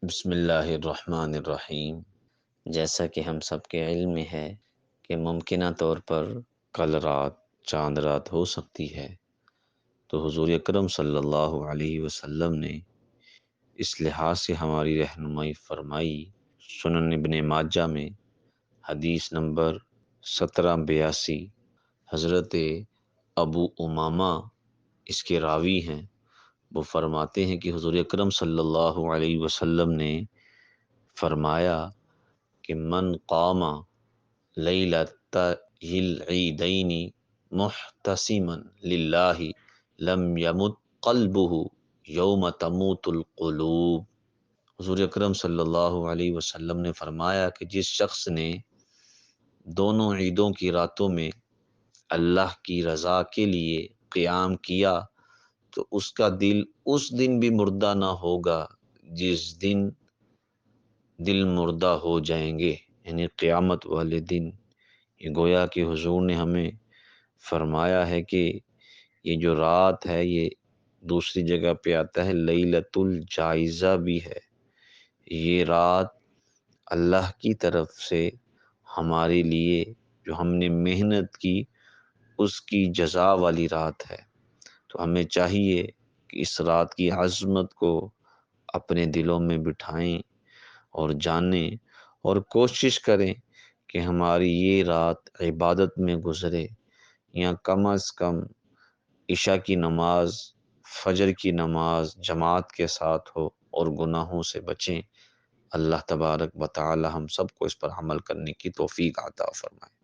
بسم اللہ الرحمن الرحیم۔ جیسا کہ ہم سب کے علم میں ہے کہ ممکنہ طور پر کل رات چاند رات ہو سکتی ہے، تو حضور اکرم صلی اللہ علیہ وسلم نے اس لحاظ سے ہماری رہنمائی فرمائی۔ سنن ابن ماجہ میں حدیث نمبر 1782، حضرت ابو امامہ اس کے راوی ہیں، وہ فرماتے ہیں کہ حضور اکرم صلی اللہ علیہ وسلم نے فرمایا کہ من قام لیلۃ العیدین محتسما للہ لم یمت قلبہ یوم تموت القلوب۔ حضور اکرم صلی اللہ علیہ وسلم نے فرمایا کہ جس شخص نے دونوں عیدوں کی راتوں میں اللہ کی رضا کے لیے قیام کیا تو اس کا دل اس دن بھی مردہ نہ ہوگا جس دن دل مردہ ہو جائیں گے، یعنی قیامت والے دن۔ یہ گویا کہ حضور نے ہمیں فرمایا ہے کہ یہ جو رات ہے یہ دوسری جگہ پہ آتا ہے لیلۃ الجائزہ بھی ہے۔ یہ رات اللہ کی طرف سے ہمارے لیے جو ہم نے محنت کی اس کی جزا والی رات ہے، تو ہمیں چاہیے کہ اس رات کی عظمت کو اپنے دلوں میں بٹھائیں اور جانیں اور کوشش کریں کہ ہماری یہ رات عبادت میں گزرے، یا کم از کم عشاء کی نماز، فجر کی نماز جماعت کے ساتھ ہو اور گناہوں سے بچیں۔ اللہ تبارک و تعالی ہم سب کو اس پر عمل کرنے کی توفیق عطا فرمائے۔